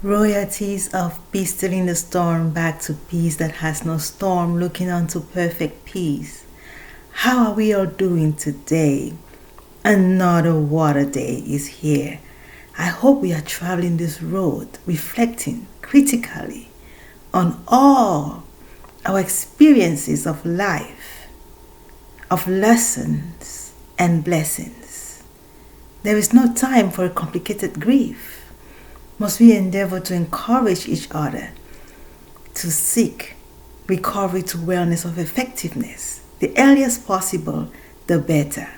Royalties of peace, stilling the storm back to peace that has no storm, looking unto perfect peace. How are we all doing today? Another water day is here. I hope we are traveling this road, reflecting critically on all our experiences of life, of lessons and blessings. There is no time for a complicated grief. Must we endeavor to encourage each other to seek recovery to wellness of effectiveness? The earliest possible, the better.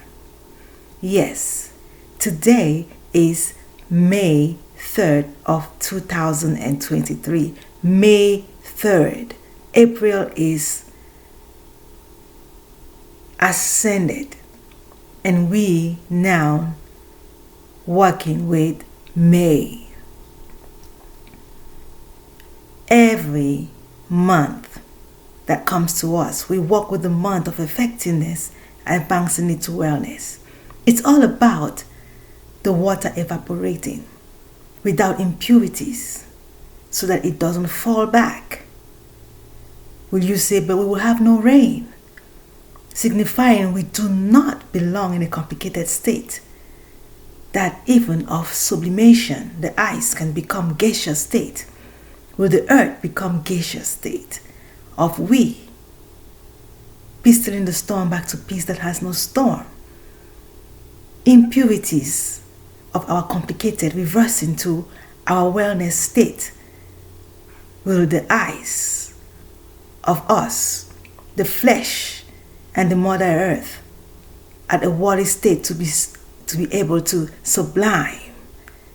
Yes, today is May 3rd of 2023. May 3rd. April is ascended, and we now working with May. Every month that comes to us, we work with the month of effectiveness and advancing it to wellness. It's all about the water evaporating without impurities so that it doesn't fall back. Will you say, but we will have no rain? Signifying we do not belong in a complicated state. That even of sublimation, the ice can become gaseous state. Will the earth become gaseous state of we pistilling the storm back to peace that has no storm? Impurities of our complicated reverse into our wellness state. Will the ice of us, the flesh and the mother earth at a watery state to be able to sublime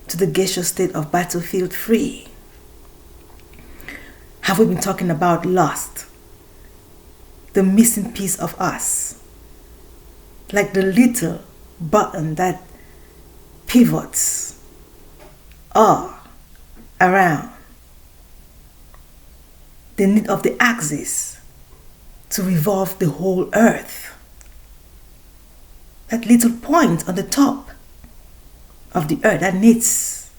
to the gaseous state of battlefield free? Have we been talking about lost? The missing piece of us. Like the little button that pivots all around. The need of the axis to revolve the whole earth. That little point on the top of the earth that needs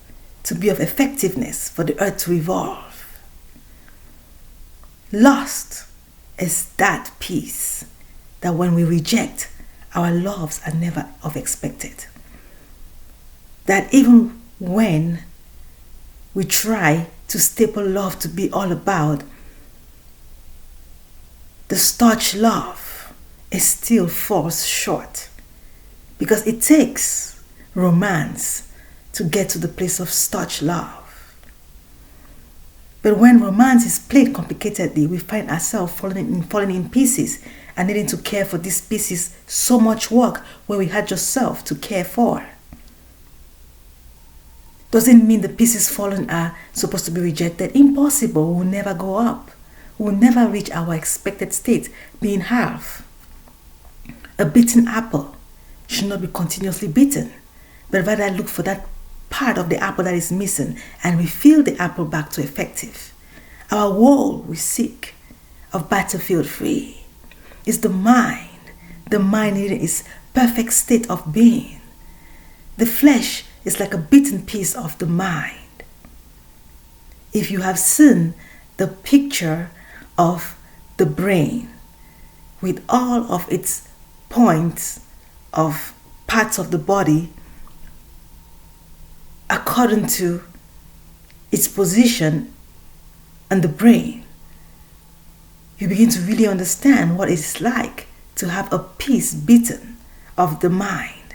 to be of effectiveness for the earth to revolve. Lost is that piece that when we reject, our loves are never of expected. That even when we try to staple love to be all about the starch love, it still falls short because it takes romance to get to the place of starch love. But when romance is played complicatedly, we find ourselves falling in pieces and needing to care for these pieces so much work when we had just self to care for. Doesn't mean the pieces fallen are supposed to be rejected. Impossible. We'll never go up. We'll never reach our expected state, being half. A beaten apple should not be continuously beaten, but rather look for that part of the apple that is missing and refill the apple back to effective. Our wall we seek of battlefield free is the mind. The mind in its perfect state of being. The flesh is like a beaten piece of the mind. If you have seen the picture of the brain with all of its points of parts of the body according to its position on the brain, you begin to really understand what it's like to have a piece beaten of the mind.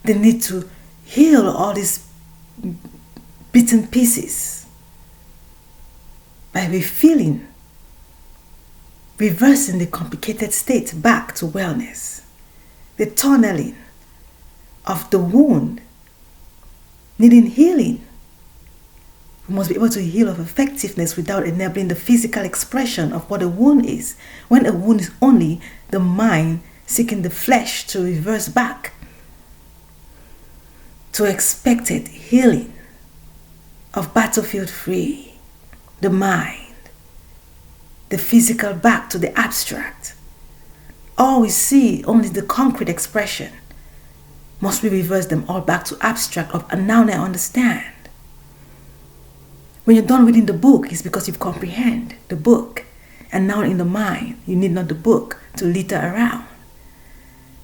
The need to heal all these beaten pieces by refilling, reversing the complicated state back to wellness. The tunneling of the wound needing healing. We must be able to heal of effectiveness without enabling the physical expression of what a wound is. When a wound is only the mind seeking the flesh to reverse back to expected healing of battlefield free, the mind, the physical back to the abstract. All we see, only the concrete expression. Must we reverse them all back to abstract of, and now I understand. When you're done reading the book, it's because you've comprehend the book. And now in the mind, you need not the book to litter around,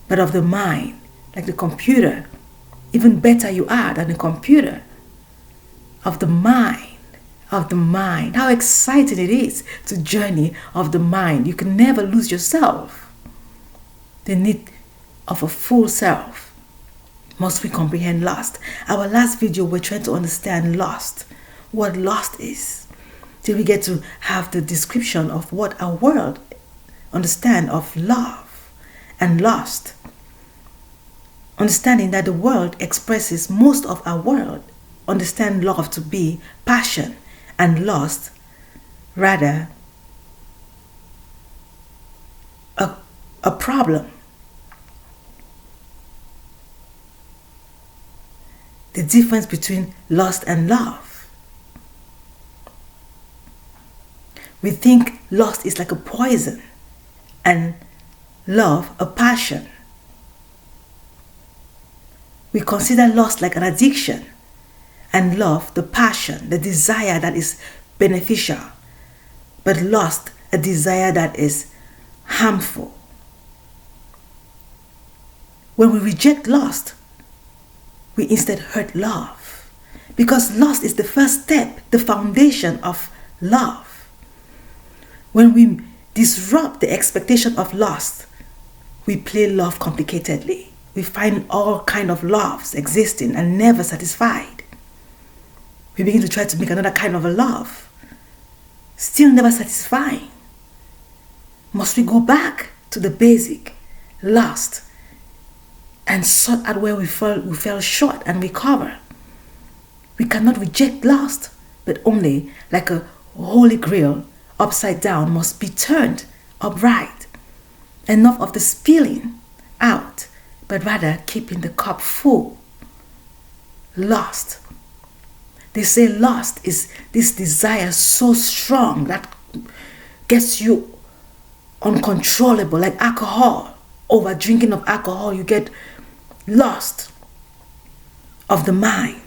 but of the mind, like the computer. Even better you are than the computer. Of the mind. Of the mind. How exciting it is to journey of the mind. You can never lose yourself. The need of a full self. Must we comprehend lost? Our last video, we're trying to understand lost. What lost is. Till we get to have the description of what our world understand of love and lost. Understanding that the world expresses, most of our world understand love to be passion, and lost rather a problem. The difference between lust and love. We think lust is like a poison and love a passion. We consider lust like an addiction and love the passion, the desire that is beneficial, but lust a desire that is harmful. When we reject lust, we instead hurt love, because lust is the first step, the foundation of love. When we disrupt the expectation of lust, we play love complicatedly. We find all kind of loves existing and never satisfied. We begin to try to make another kind of a love, still never satisfying. Must we go back to the basic, lust, and sort out where we fell short and recover? We cannot reject lust, but only like a Holy Grail upside down must be turned upright. Enough of the spilling out, but rather keeping the cup full. Lust. They say lust is this desire so strong that gets you uncontrollable, like alcohol. Over drinking of alcohol, you get lost of the mind.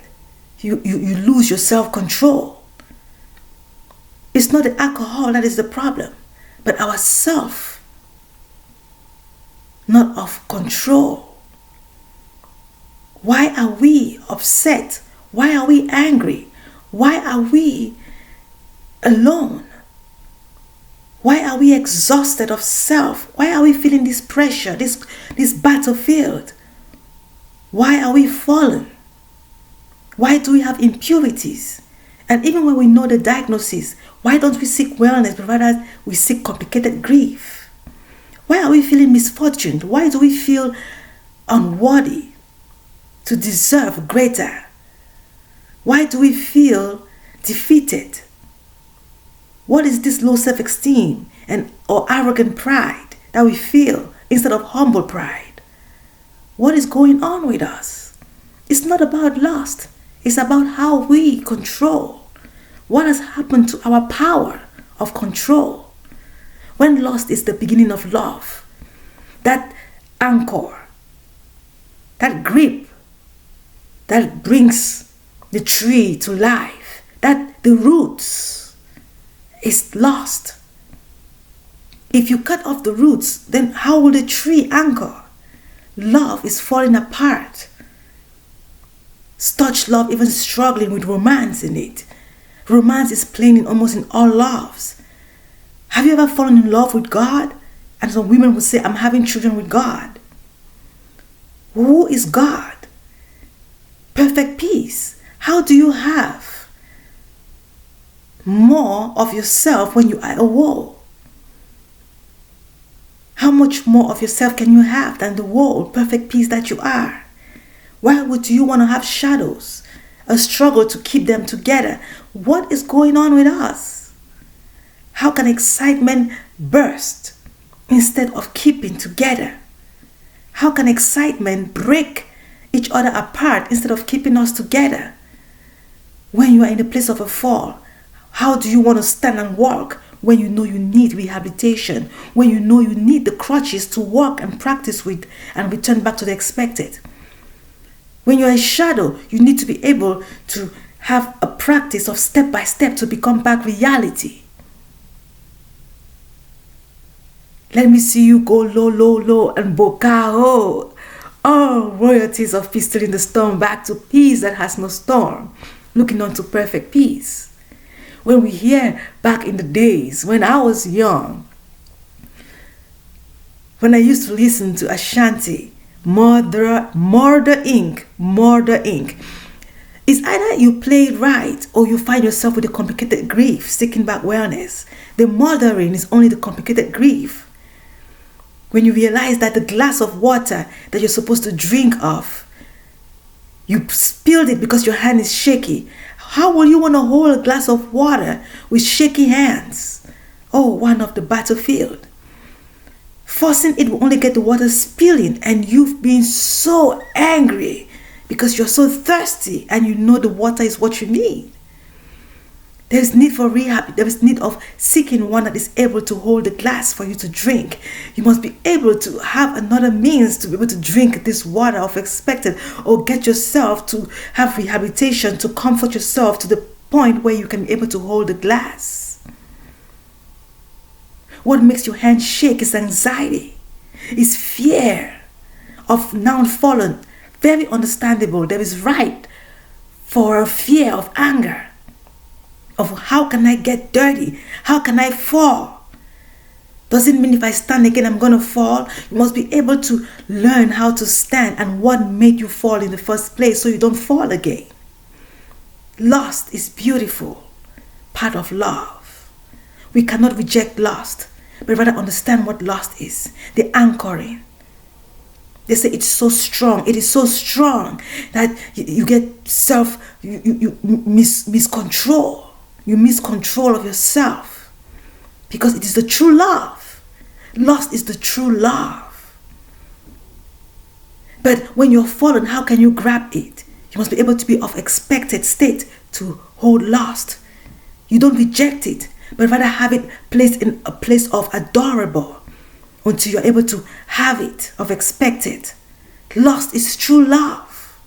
You lose your self-control. It's not the alcohol that is the problem, but our self, not of control. Why are we upset? Why are we angry? Why are we alone? Why are we exhausted of self? Why are we feeling this pressure, this battlefield? Why are we fallen? Why do we have impurities? And even when we know the diagnosis, why don't we seek wellness, but rather we seek complicated grief? Why are we feeling misfortuned? Why do we feel unworthy to deserve greater? Why do we feel defeated? What is this low self-esteem or arrogant pride that we feel instead of humble pride? What is going on with us? It's not about lust. It's about how we control. What has happened to our power of control? When lust is the beginning of love, that anchor, that grip, that brings the tree to life, that the roots is lost. If you cut off the roots, then how will the tree anchor? Love is falling apart. Such love even struggling with romance in it. Romance is playing in almost in all loves. Have you ever fallen in love with God? And some women will say, I'm having children with God. Who is God? Perfect peace. How do you have more of yourself when you are a whole? How much more of yourself can you have than the whole perfect peace that you are? Why would you want to have shadows? A struggle to keep them together. What is going on with us? How can excitement burst instead of keeping together? How can excitement break each other apart instead of keeping us together? When you are in the place of a fall, how do you want to stand and walk when you know you need rehabilitation? When you know you need the crutches to walk and practice with and return back to the expected? When you're a shadow, you need to be able to have a practice of step by step to become back reality. Let me see you go low, low, low, and bokao. Oh, royalties of peace stilling the storm back to peace that has no storm, looking on to perfect peace. When we hear back in the days when I was young, when I used to listen to Ashanti, Murder Inc., it's either you play it right or you find yourself with a complicated grief, seeking back wellness. The murdering is only the complicated grief. When you realize that the glass of water that you're supposed to drink of, you spilled it because your hand is shaky. How will you want to hold a glass of water with shaky hands? Oh, one of the battlefield. Forcing it will only get the water spilling, and you've been so angry because you're so thirsty and you know the water is what you need. There is need for rehab. There is need of seeking one that is able to hold the glass for you to drink. You must be able to have another means to be able to drink this water of expected, or get yourself to have rehabilitation to comfort yourself to the point where you can be able to hold the glass. What makes your hand shake is anxiety, is fear of now fallen. Very understandable. There is right for a fear of anger, of how can I get dirty? How can I fall? Does it mean if I stand again I'm going to fall? You must be able to learn how to stand and what made you fall in the first place so you don't fall again. Lust is beautiful, part of love. We cannot reject lust, but rather understand what lust is. The anchoring. They say it's so strong. It is so strong that you get you miscontrol. You miss control of yourself because it is the true love. Lust is the true love. But when you're fallen, how can you grab it? You must be able to be of expected state to hold lust. You don't reject it, but rather have it placed in a place of adorable until you're able to have it of expected. Lust is true love.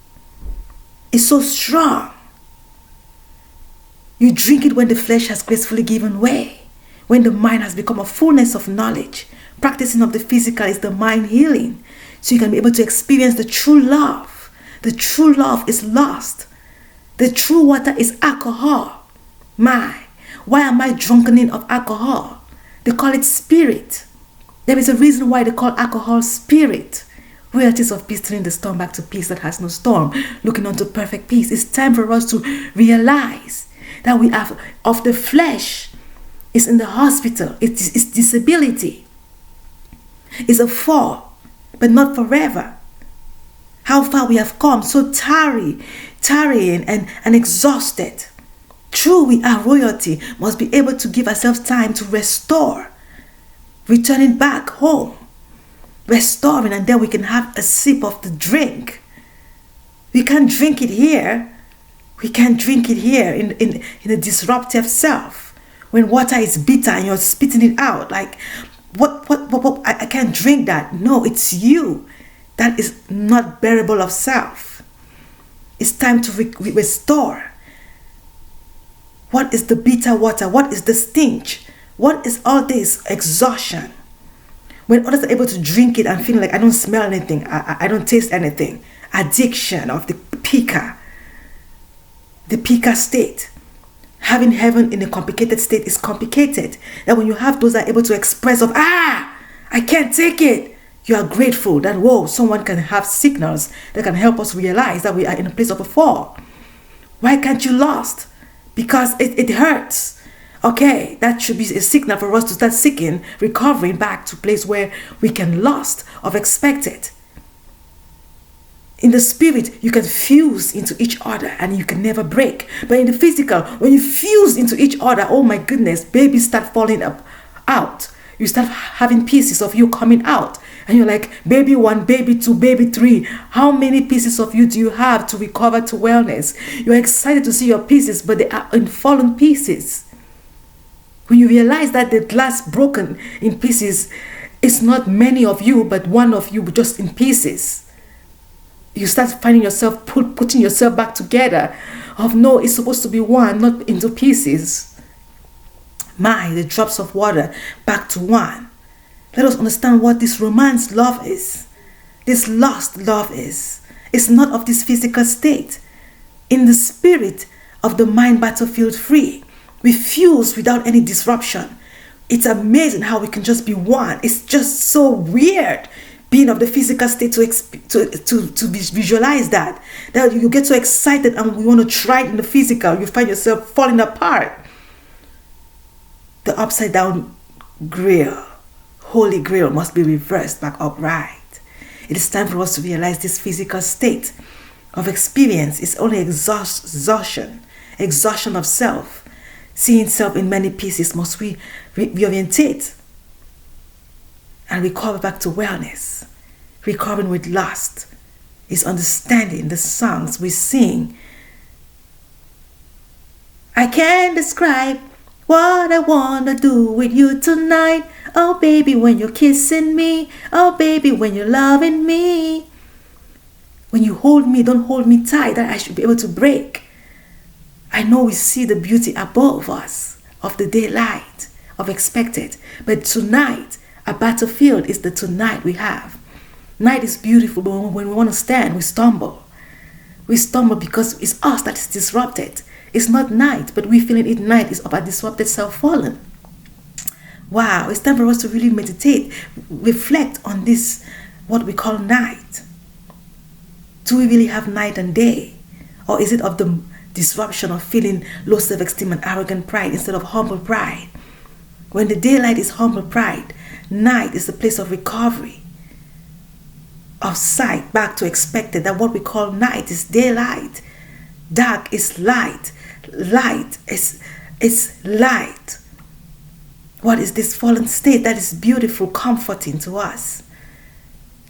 It's so strong. You drink it when the flesh has gracefully given way, when the mind has become a fullness of knowledge. Practicing of the physical is the mind healing, so you can be able to experience the true love. The true love is lust. The true water is alcohol. Why am I drunkening of alcohol? They call it spirit. There is a reason why they call alcohol spirit. Royalties of peace, turning the storm back to peace that has no storm, looking unto perfect peace. It's time for us to realize that we have of the flesh is in the hospital. It's disability. It's a fall, but not forever. How far we have come, so tarrying and exhausted. True, we are royalty, must be able to give ourselves time to restore, returning back home, restoring, and then we can have a sip of the drink. We can't drink it here. We can't drink it here in a disruptive self. When water is bitter and you're spitting it out, like, what, I can't drink that. No, it's you. That is not bearable of self. It's time to restore. What is the bitter water? What is the stench? What is all this exhaustion? When others are able to drink it and feel like I don't smell anything, I don't taste anything. Addiction of the pica state. Having heaven in a complicated state is complicated. That when you have those that are able to express of, I can't take it, you are grateful that, whoa, someone can have signals that can help us realize that we are in a place of a fall. Why can't you lust? Because it hurts. Okay, that should be a signal for us to start seeking, recovering back to a place where we can lust of expected. In the spirit, you can fuse into each other and you can never break. But in the physical, when you fuse into each other, oh my goodness, babies start falling out. You start having pieces of you coming out. And you're like, baby 1, baby 2, baby 3. How many pieces of you do you have to recover to wellness? You're excited to see your pieces, but they are in fallen pieces. When you realize that the glass broken in pieces is not many of you, but one of you just in pieces. You start finding yourself putting yourself back together. of no, it's supposed to be one, not into pieces. The drops of water back to one. Let us understand what this romance love is. This lost love is. It's not of this physical state. In the spirit of the mind battlefield free, we fuse without any disruption. It's amazing how we can just be one. It's just so weird being of the physical state to visualize that you get so excited and we want to try it in the physical. You find yourself falling apart. The upside down grail, Holy Grail, must be reversed back upright. It is time for us to realize this physical state of experience is only exhaustion of self. Seeing self in many pieces, must we reorientate and recover back to wellness. Recovering with lust is understanding the songs we sing. I can't describe what I wanna do with you tonight. Oh baby, when you're kissing me. Oh baby, when you're loving me. When you hold me, don't hold me tight, that I should be able to break. I know we see the beauty above us of the daylight, of expected. But tonight, a battlefield is the tonight we have. Night is beautiful, but when we want to stand, we stumble. We stumble because it's us that is disrupted. It's not night, but we feeling it night is of a disrupted self fallen. Wow, it's time for us to really meditate, reflect on this, what we call night. Do we really have night and day? Or is it of the disruption of feeling low self-esteem and arrogant pride instead of humble pride? When the daylight is humble pride, night is the place of recovery, of sight back to expected. That what we call night is daylight. Dark is light. Light is light. What is this fallen state that is beautiful, comforting to us?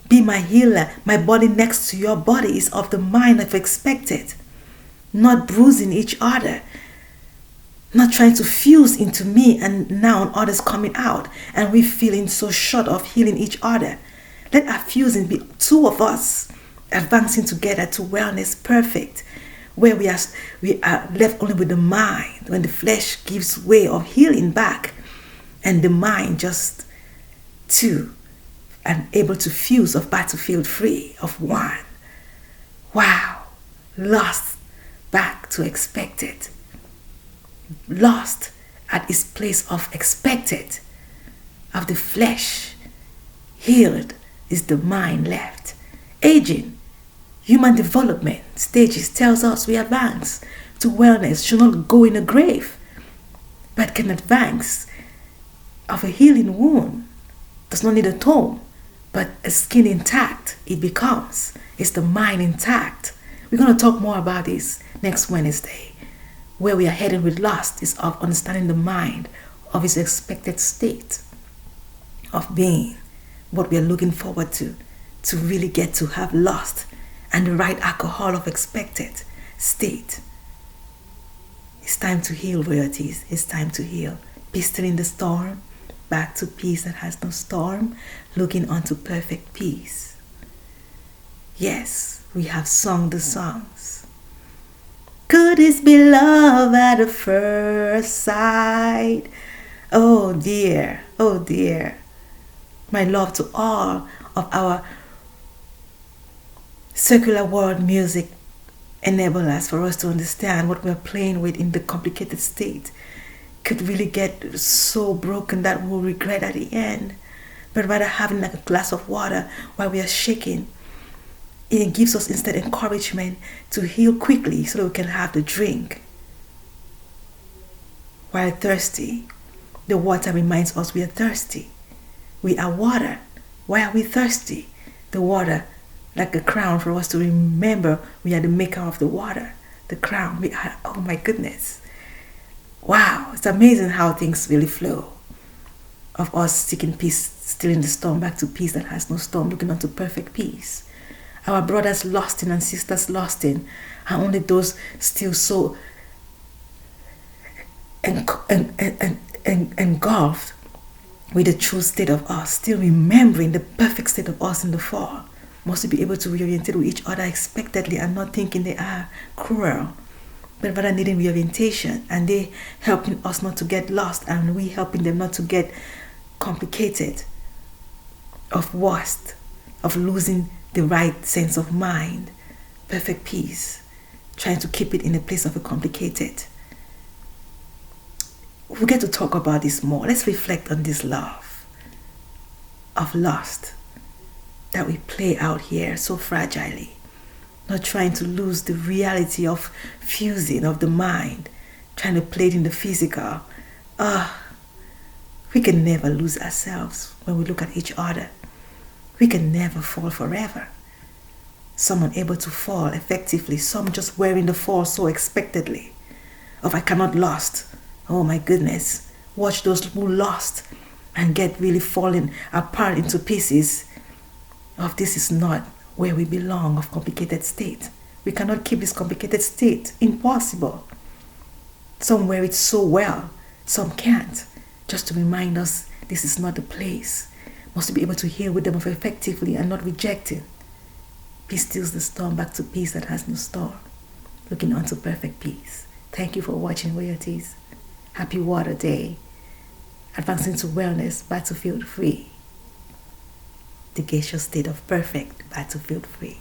Be my healer. My body next to your body is of the mind of expected. Not bruising each other. Not trying to fuse into me and now others coming out. And we feeling so short of healing each other. Let our fusing be two of us advancing together to wellness perfect. Where we are left only with the mind. When the flesh gives way of healing back. And the mind just two. And able to fuse of battlefield free of one. Wow. Lost back to expected. Lost at its place of expected. Of the flesh. Healed is the mind left. Aging. Human development stages tells us we advance to wellness. Should not go in a grave. But can advance of a healing wound. Does not need a tomb. But a skin intact, it becomes. It's the mind intact. We're going to talk more about this next Wednesday. Where we are headed with lust is of understanding the mind of its expected state of being. What we are looking forward to really get to have lust and the right alcohol of expected state. It's time to heal, royalties. It's time to heal. Peace still in the storm. Back to peace that has no storm, looking unto perfect peace. Yes, we have sung the songs. Could this be love at a first sight? Oh dear, oh dear. My love to all of our circular world music enable us for us to understand what we're playing with in the complicated state. Could really get so broken that we'll regret at the end. But rather having like a glass of water while we are shaking, it gives us instead encouragement to heal quickly so that we can have the drink. While thirsty, the water reminds us we are thirsty. We are water. Why are we thirsty? The water, like a crown for us to remember we are the maker of the water. The crown, we are, oh my goodness. Wow, it's amazing how things really flow. Of us seeking peace, still in the storm, back to peace that has no storm, looking unto perfect peace. Our brothers lost in and sisters lost in, and only those still so engulfed with the true state of us, still remembering the perfect state of us in the fall, must be able to reorientate with each other expectedly and not thinking they are cruel. but rather needing reorientation, and they helping us not to get lost, and we helping them not to get complicated, of worst, of losing the right sense of mind, perfect peace, trying to keep it in a place of a complicated. We'll get to talk about this more. Let's reflect on this love of lust that we play out here so fragilely, not trying to lose the reality of fusing of the mind, trying to play it in the physical. We can never lose ourselves when we look at each other. We can never fall forever. Some unable to fall effectively, some just wearing the fall so expectedly. Of I cannot lust. Oh my goodness. Watch those who lost and get really falling apart into pieces. Of this is not where we belong, of complicated state. We cannot keep this complicated state. Impossible. Some wear it so well, some can't. Just to remind us this is not the place. Must be able to heal with them effectively and not rejecting. Peace stills the storm back to peace that has no storm. Looking on to perfect peace. Thank you for watching Royalties. Happy Water Day. Advancing to wellness, battlefield free. The gaseous state of perfect, battlefield free.